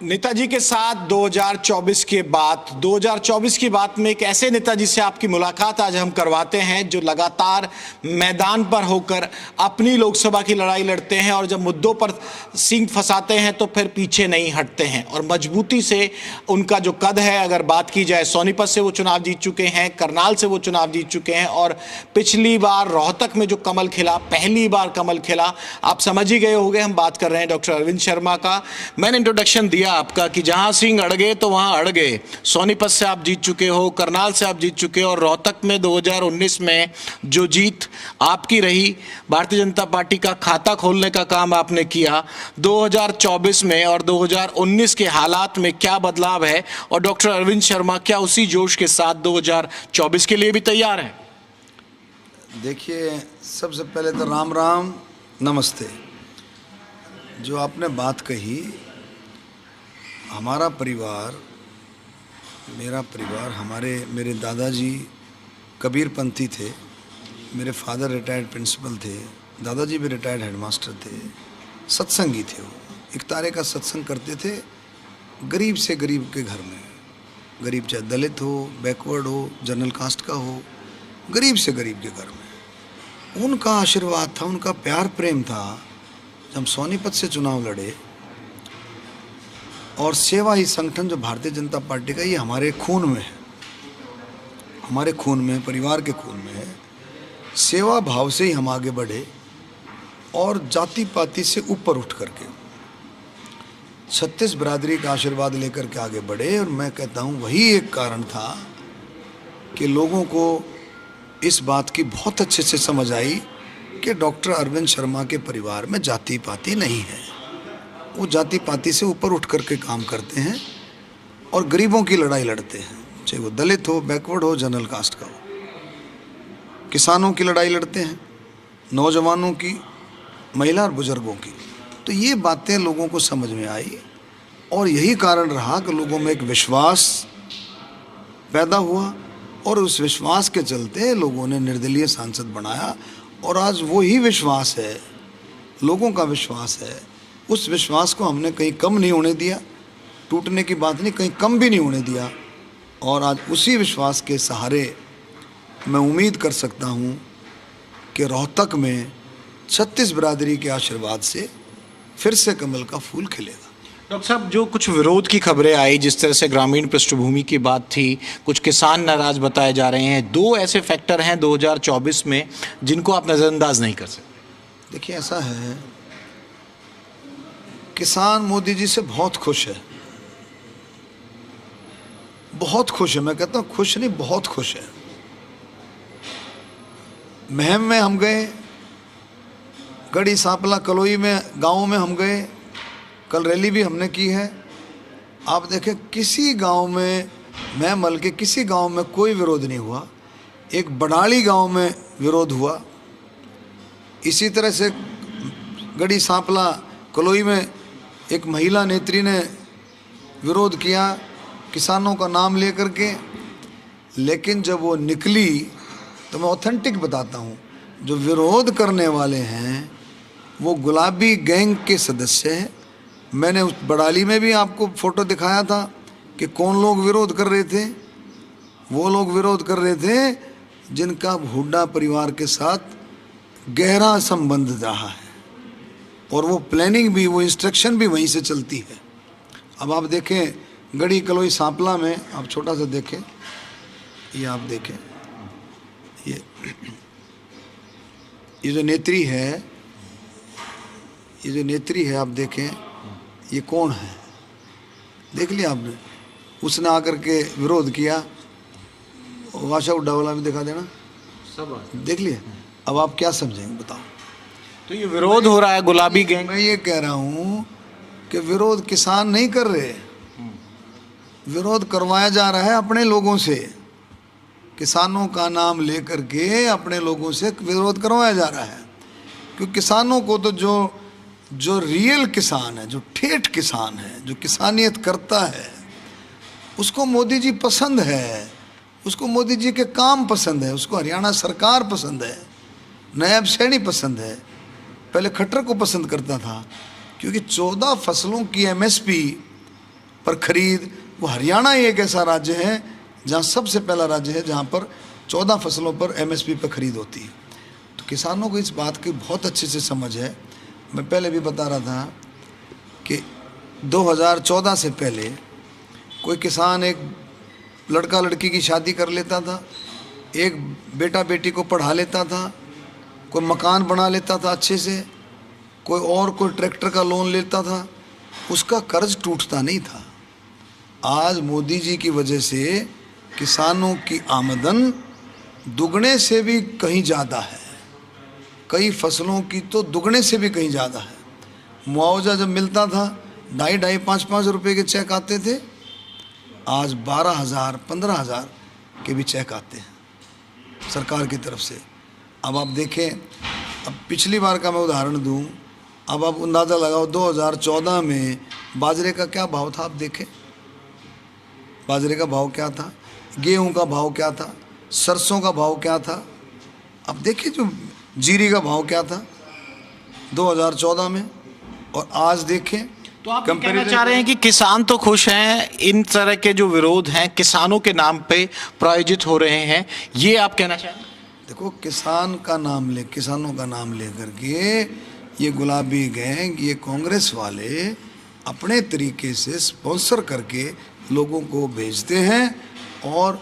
नेताजी के साथ 2024 की बात में एक ऐसे नेताजी से आपकी मुलाकात आज हम करवाते हैं जो लगातार मैदान पर होकर अपनी लोकसभा की लड़ाई लड़ते हैं और जब मुद्दों पर सींग फंसाते हैं तो फिर पीछे नहीं हटते हैं और मजबूती से उनका जो कद है, अगर बात की जाए, सोनीपत से वो चुनाव जीत चुके हैं, करनाल से वो चुनाव जीत चुके हैं और पिछली बार रोहतक में जो कमल खिला, पहली बार कमल खिला, आप समझ ही गए होंगे हम बात कर रहे हैं डॉक्टर अरविंद शर्मा का। मैंने इंट्रोडक्शन दिया आपका कि जहां सिंह अड़ गए तो वहां अड़ गए। सोनीपत से आप जीत चुके हो, करनाल से आप जीत चुके हो और रोहतक में 2019 में जो जीत आपकी रही, भारतीय जनता पार्टी का खाता खोलने का काम आपने किया। 2024 में और 2019 के हालात में क्या बदलाव है और डॉक्टर अरविंद शर्मा क्या उसी जोश के साथ 2024 के लिए भी तैयार है? देखिए, सबसे पहले तो राम राम, नमस्ते। जो आपने बात कही, हमारा परिवार, मेरा परिवार, मेरे दादाजी कबीरपंथी थे, मेरे फादर रिटायर्ड प्रिंसिपल थे, दादाजी भी रिटायर्ड हेडमास्टर थे, सत्संगी थे। वो एक तारे का सत्संग करते थे, गरीब से गरीब के घर में, गरीब चाहे दलित हो, बैकवर्ड हो, जनरल कास्ट का हो, गरीब से गरीब के घर में उनका आशीर्वाद था, उनका प्यार प्रेम था। जब हम सोनीपत से चुनाव लड़े और सेवा ही संगठन जो भारतीय जनता पार्टी का, ये हमारे खून में है, हमारे खून में, परिवार के खून में है। सेवा भाव से ही हम आगे बढ़े और जाति पाति से ऊपर उठ करके 36 बिरादरी का आशीर्वाद लेकर के आगे बढ़े। और मैं कहता हूँ वही एक कारण था कि लोगों को इस बात की बहुत अच्छे से समझ आई कि डॉक्टर अरविंद शर्मा के परिवार में जाति पाति नहीं है। वो जाति पाति से ऊपर उठ करके काम करते हैं और गरीबों की लड़ाई लड़ते हैं, चाहे वो दलित हो, बैकवर्ड हो, जनरल कास्ट का हो। किसानों की लड़ाई लड़ते हैं, नौजवानों की, महिला और बुजुर्गों की। तो ये बातें लोगों को समझ में आई और यही कारण रहा कि लोगों में एक विश्वास पैदा हुआ और उस विश्वास के चलते लोगों ने निर्दलीय सांसद बनाया। और आज वही विश्वास है, लोगों का विश्वास है, उस विश्वास को हमने कहीं कम नहीं होने दिया, टूटने की बात नहीं, कहीं कम भी नहीं होने दिया। और आज उसी विश्वास के सहारे मैं उम्मीद कर सकता हूँ कि रोहतक में 36 बिरादरी के आशीर्वाद से फिर से कमल का फूल खिलेगा। डॉक्टर साहब, जो कुछ विरोध की खबरें आई, जिस तरह से ग्रामीण पृष्ठभूमि की बात थी, कुछ किसान नाराज बताए जा रहे हैं, दो ऐसे फैक्टर हैं 2024 में जिनको आप नज़रअंदाज नहीं कर सकते। देखिए, ऐसा है, किसान मोदी जी से बहुत खुश है, बहुत खुश है। मैं कहता हूँ खुश नहीं, बहुत खुश है। महम में हम गए, गढ़ी सांपला कलोई में, गाँव में हम गए, कल रैली भी हमने की है। आप देखें, किसी गांव में, मैं मल के किसी गांव में कोई विरोध नहीं हुआ। एक बड़ाली गांव में विरोध हुआ, इसी तरह से गढ़ी सांपला कलोई में एक महिला नेत्री ने विरोध किया किसानों का नाम लेकर के। लेकिन जब वो निकली तो मैं ऑथेंटिक बताता हूँ, जो विरोध करने वाले हैं वो गुलाबी गैंग के सदस्य हैं। मैंने उस बड़ाली में भी आपको फ़ोटो दिखाया था कि कौन लोग विरोध कर रहे थे। वो लोग विरोध कर रहे थे जिनका हुड्डा परिवार के साथ गहरा संबंध रहा है और वो प्लानिंग भी, वो इंस्ट्रक्शन भी वहीं से चलती है। अब आप देखें, गढ़ी कलोई सांपला में आप छोटा सा देखें, ये आप देखें, ये जो नेत्री है, ये जो नेत्री है, आप देखें, ये कौन है, देख लिया आपने। उसने आकर के विरोध किया। वाशा उड्डा वाला भी दिखा देना, सब देख लिया। अब आप क्या समझेंगे बताओ? तो ये विरोध हो रहा है गुलाबी गैंग। मैं ये कह रहा हूँ कि विरोध किसान नहीं कर रहे, विरोध करवाया जा रहा है अपने लोगों से। किसानों का नाम लेकर के अपने लोगों से विरोध करवाया जा रहा है। क्योंकि किसानों को तो जो रियल किसान है, जो ठेठ किसान है, जो किसानियत करता है, उसको मोदी जी पसंद है, उसको मोदी जी के काम पसंद है, उसको हरियाणा सरकार पसंद है, नायब सैनी पसंद है। पहले खट्टर को पसंद करता था, क्योंकि 14 फसलों की एमएसपी पर खरीद, वो हरियाणा ही एक ऐसा राज्य है जहाँ सबसे पहला राज्य है जहाँ पर 14 फसलों पर MSP पर खरीद होती है। तो किसानों को इस बात की बहुत अच्छे से समझ है। मैं पहले भी बता रहा था कि 2014 से पहले कोई किसान एक लड़का लड़की की शादी कर लेता था, एक बेटा बेटी को पढ़ा लेता था, कोई मकान बना लेता था अच्छे से, कोई ट्रैक्टर का लोन लेता था, उसका कर्ज टूटता नहीं था। आज मोदी जी की वजह से किसानों की आमदन दुगने से भी कहीं ज़्यादा है, कई फसलों की तो दुगने से भी कहीं ज़्यादा है। मुआवजा जब मिलता था 2.5 5 रुपए के चेक आते थे, आज 12,000 15,000 के भी चेक आते हैं सरकार की तरफ से। अब आप देखें, अब पिछली बार का मैं उदाहरण दूं, अब आप अंदाज़ा लगाओ 2014 में बाजरे का क्या भाव था। आप देखें बाजरे का भाव क्या था, गेहूं का भाव क्या था, सरसों का भाव क्या था। अब देखिए जो जीरी का भाव क्या था 2014 में और आज देखें। तो आप कहना चाह रहे हैं कि किसान तो खुश हैं, इन तरह के जो विरोध हैं किसानों के नाम पे प्रायोजित हो रहे हैं, ये आप कहना चाह रहे हैं? देखो, किसानों का नाम ले करके ये गुलाबी गैंग, ये कांग्रेस वाले अपने तरीके से स्पॉन्सर करके लोगों को भेजते हैं और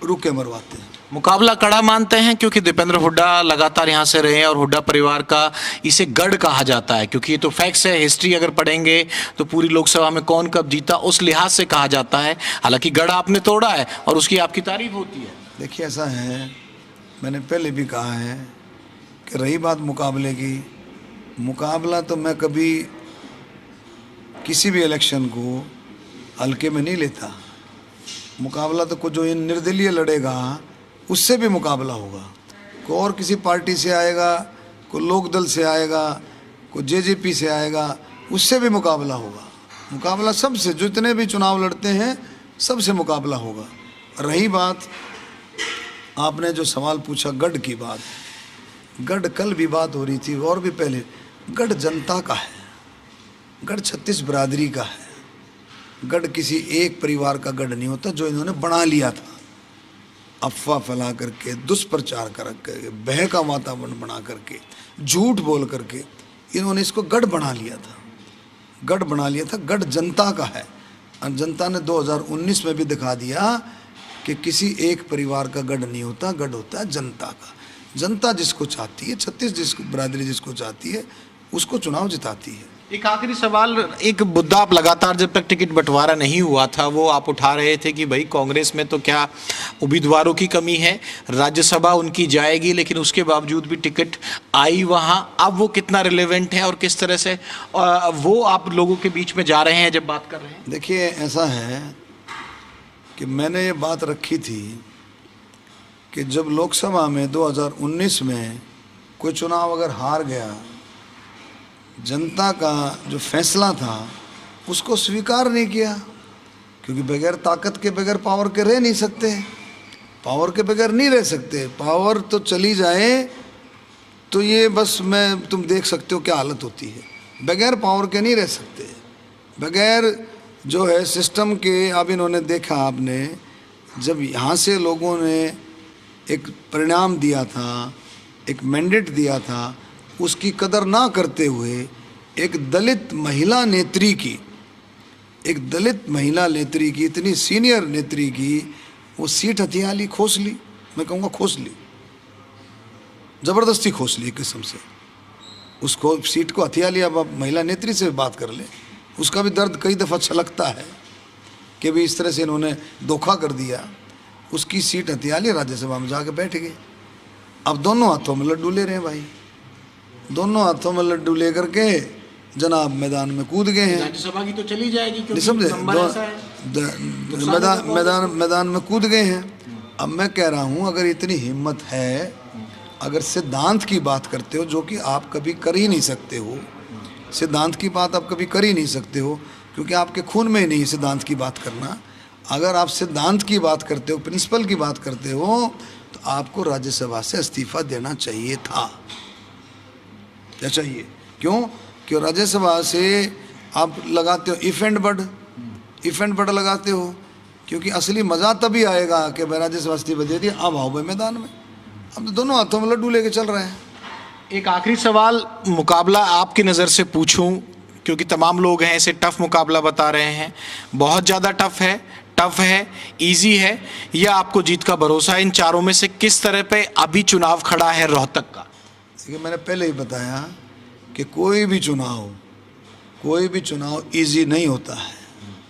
रुके मरवाते हैं। मुकाबला कड़ा मानते हैं क्योंकि दीपेंद्र हुड्डा लगातार यहाँ से रहे हैं और हुड्डा परिवार का इसे गढ़ कहा जाता है, क्योंकि ये तो फैक्ट्स है। हिस्ट्री अगर पढ़ेंगे तो पूरी लोकसभा में कौन कब जीता उस लिहाज से कहा जाता है। हालांकि गढ़ आपने तोड़ा है और उसकी आपकी तारीफ होती है। देखिए ऐसा है, मैंने पहले भी कहा है कि रही बात मुकाबले की, मुकाबला तो मैं कभी किसी भी इलेक्शन को हल्के में नहीं लेता। मुकाबला तो कुछ जो इन निर्दलीय लड़ेगा उससे भी मुकाबला होगा। कोई और किसी पार्टी से आएगा, कोई लोकदल से आएगा, कोई JJP से आएगा, उससे भी मुकाबला होगा। मुकाबला सबसे, जितने भी चुनाव लड़ते हैं सबसे मुकाबला होगा। रही बात आपने जो सवाल पूछा गढ़ की बात, गढ़ कल भी बात हो रही थी और भी पहले, गढ़ जनता का है, गढ़ 36 बिरादरी का है। गढ़ किसी एक परिवार का गढ़ नहीं होता जो इन्होंने बना लिया था, अफवाह फैला करके, दुष्प्रचार करके, भय का वातावरण बना करके, झूठ बोल करके इन्होंने इसको गढ़ बना लिया था। गढ़ बना लिया था, गढ़ जनता का है। और जनता ने 2019 में भी दिखा दिया कि किसी एक परिवार का गढ़ नहीं होता, गढ़ होता है जनता का। जनता जिसको चाहती है, 36 जिसको बिरादरी जिसको चाहती है, उसको चुनाव जिताती है। एक आखिरी सवाल, एक मुद्दा आप लगातार जब तक टिकट बंटवारा नहीं हुआ था वो आप उठा रहे थे कि भाई कांग्रेस में तो क्या उम्मीदवारों की कमी है, राज्यसभा उनकी जाएगी लेकिन उसके बावजूद भी टिकट आई वहाँ। अब वो कितना रिलेवेंट है और किस तरह से वो आप लोगों के बीच में जा रहे हैं जब बात कर रहे हैं? देखिए ऐसा है कि मैंने ये बात रखी थी कि जब लोकसभा में 2019 में कोई चुनाव अगर हार गया, जनता का जो फैसला था उसको स्वीकार नहीं किया, क्योंकि बगैर ताकत के, बगैर पावर के रह नहीं सकते, पावर के बगैर नहीं रह सकते। पावर तो चली जाए तो ये बस तुम देख सकते हो क्या हालत होती है। बगैर पावर के नहीं रह सकते, बगैर जो है सिस्टम के। अब इन्होंने देखा, आपने जब यहाँ से लोगों ने एक परिणाम दिया था, एक मैंडेट दिया था, उसकी कदर ना करते हुए एक दलित महिला नेत्री की, इतनी सीनियर नेत्री की वो सीट हथिया ली, खोस ली। मैं कहूँगा खोस ली, ज़बरदस्ती खोस ली एक किस्म से। उसको सीट को हथिया लिया। अब आप महिला नेत्री से बात कर ले, उसका भी दर्द कई दफ़ा छलकता है कि भी इस तरह से इन्होंने धोखा कर दिया। उसकी सीट हथिया ली, राज्यसभा में जाके बैठ गए। अब दोनों हाथों में लड्डू ले रहे हैं भाई, दोनों हाथों में लड्डू लेकर के जनाब मैदान में कूद गए हैं। राज्यसभा की तो चली जाएगी क्योंकि समझे, मैदान में कूद गए हैं। अब मैं कह रहा हूँ, अगर इतनी हिम्मत है, अगर सिद्धांत की बात करते हो, जो कि आप कभी कर ही नहीं सकते हो, सिद्धांत की बात आप कभी कर ही नहीं सकते हो क्योंकि आपके खून में ही नहीं सिद्धांत की बात करना। अगर आप सिद्धांत की बात करते हो, प्रिंसिपल की बात करते हो, तो आपको राज्यसभा से इस्तीफा देना चाहिए था। क्या चाहिए? क्यों? क्यों राज्यसभा से आप लगाते हो इफ एंड बट, इवेंट बड़ा लगाते हो, क्योंकि असली मज़ा तभी आएगा कि बैराज स्वस्ति बजे थी, अब आओ भाई मैदान में। हम तो दोनों हाथों में लड्डू लेके चल रहे हैं। एक आखिरी सवाल मुकाबला आपकी नज़र से पूछूं, क्योंकि तमाम लोग हैं इसे टफ मुकाबला बता रहे हैं, बहुत ज़्यादा टफ है, इजी है, या आपको जीत का भरोसा है? इन चारों में से किस तरह पे अभी चुनाव खड़ा है रोहतक का? देखिए, मैंने पहले ही बताया कि कोई भी चुनाव इजी नहीं होता है,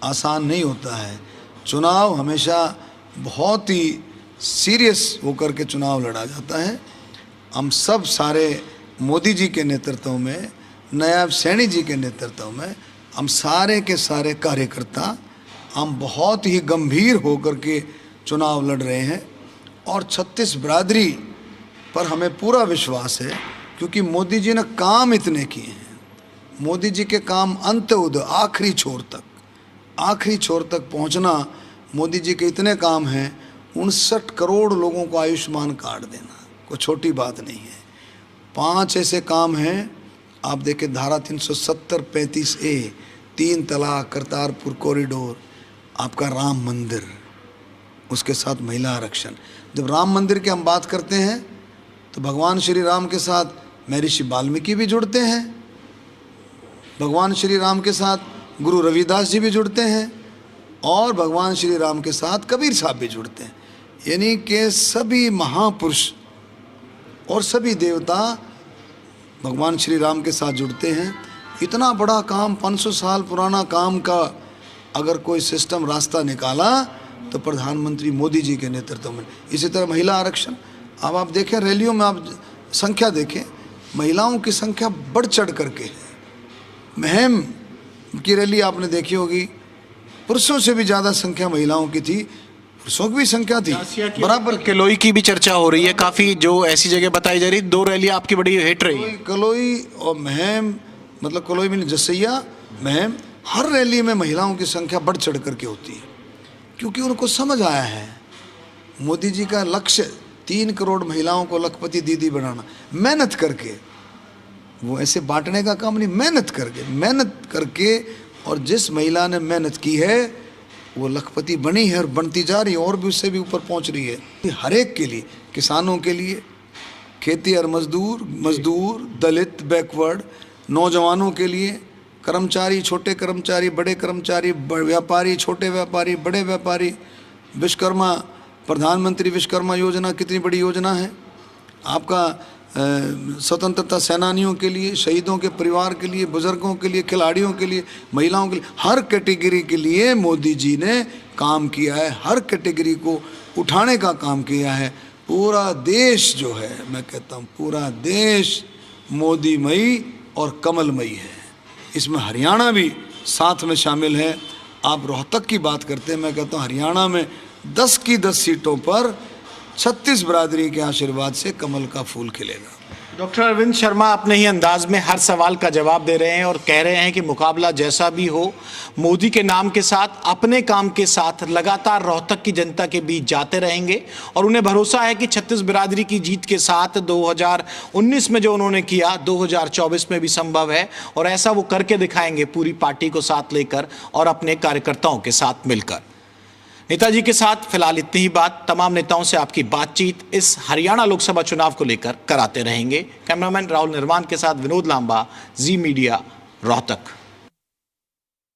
आसान नहीं होता है। चुनाव हमेशा बहुत ही सीरियस होकर के चुनाव लड़ा जाता है। हम सब सारे मोदी जी के नेतृत्व में, नायब सैनी जी के नेतृत्व में, हम सारे के सारे कार्यकर्ता हम बहुत ही गंभीर होकर के चुनाव लड़ रहे हैं। और 36 बिरादरी पर हमें पूरा विश्वास है, क्योंकि मोदी जी ने काम इतने किए हैं। मोदी जी के काम अंत्योदय आखिरी छोर तक पहुंचना, मोदी जी के इतने काम हैं। 59 करोड़ लोगों को आयुष्मान कार्ड देना कोई छोटी बात नहीं है। 5 ऐसे काम हैं, आप देखें, धारा 370, 35A, 3 तलाक, करतारपुर कॉरिडोर, आपका राम मंदिर, उसके साथ महिला आरक्षण। जब राम मंदिर की हम बात करते हैं तो भगवान श्री राम के साथ महर्षि वाल्मीकि भी जुड़ते हैं, भगवान श्री राम के साथ गुरु रविदास जी भी जुड़ते हैं, और भगवान श्री राम के साथ कबीर साहब भी जुड़ते हैं। यानी कि सभी महापुरुष और सभी देवता भगवान श्री राम के साथ जुड़ते हैं। इतना बड़ा काम, 500 साल पुराना काम का अगर कोई सिस्टम रास्ता निकाला तो प्रधानमंत्री मोदी जी के नेतृत्व में। इसी तरह महिला आरक्षण, अब आप देखें रैलियों में, आप संख्या देखें, महिलाओं की संख्या बढ़ चढ़ करके है। महम की रैली आपने देखी होगी, पुरुषों से भी ज़्यादा संख्या महिलाओं की थी, पुरुषों की भी संख्या थी बराबर। कलोई की भी चर्चा हो रही है काफ़ी, जो ऐसी जगह बताई जा रही है। 2 रैली आपकी बड़ी हिट रही है। कलोई और महम, मतलब कलोई में जसैया, महम, हर रैली में महिलाओं की संख्या बढ़ चढ़ करके होती है, क्योंकि उनको समझ आया है मोदी जी का लक्ष्य 3 करोड़ महिलाओं को लखपति दीदी बनाना। मेहनत करके, वो ऐसे बांटने का काम नहीं, मेहनत करके, और जिस महिला ने मेहनत की है वो लखपति बनी है और बनती जा रही है, और भी उससे भी ऊपर पहुंच रही है। हर एक के लिए, किसानों के लिए, खेती और मजदूर, दलित, बैकवर्ड, नौजवानों के लिए, कर्मचारी, छोटे कर्मचारी, बड़े कर्मचारी, व्यापारी, छोटे व्यापारी, बड़े व्यापारी, विश्वकर्मा, प्रधानमंत्री विश्वकर्मा योजना कितनी बड़ी योजना है। आपका स्वतंत्रता सेनानियों के लिए, शहीदों के परिवार के लिए, बुजुर्गों के लिए, खिलाड़ियों के लिए, महिलाओं के लिए, हर कैटेगरी के लिए मोदी जी ने काम किया है। हर कैटेगरी को उठाने का काम किया है। पूरा देश जो है, मैं कहता हूँ पूरा देश मोदीमयी और कमलमयी है। इसमें हरियाणा भी साथ में शामिल है। आप रोहतक की बात करते हैं, मैं कहता हूँ हरियाणा में 10 की 10 सीटों पर 36 बिरादरी के आशीर्वाद से कमल का फूल खिलेगा। डॉक्टर अरविंद शर्मा अपने ही अंदाज में हर सवाल का जवाब दे रहे हैं और कह रहे हैं कि मुकाबला जैसा भी हो, मोदी के नाम के साथ, अपने काम के साथ लगातार रोहतक की जनता के बीच जाते रहेंगे। और उन्हें भरोसा है कि 36 बिरादरी की जीत के साथ 2019 में जो उन्होंने किया, 2024 में भी संभव है, और ऐसा वो करके दिखाएंगे, पूरी पार्टी को साथ लेकर और अपने कार्यकर्ताओं के साथ मिलकर। नेताजी के साथ फिलहाल इतनी ही बात। तमाम नेताओं से आपकी बातचीत इस हरियाणा लोकसभा चुनाव को लेकर कराते रहेंगे। कैमरामैन राहुल निर्वाण के साथ विनोद लांबा, जी मीडिया, रोहतक।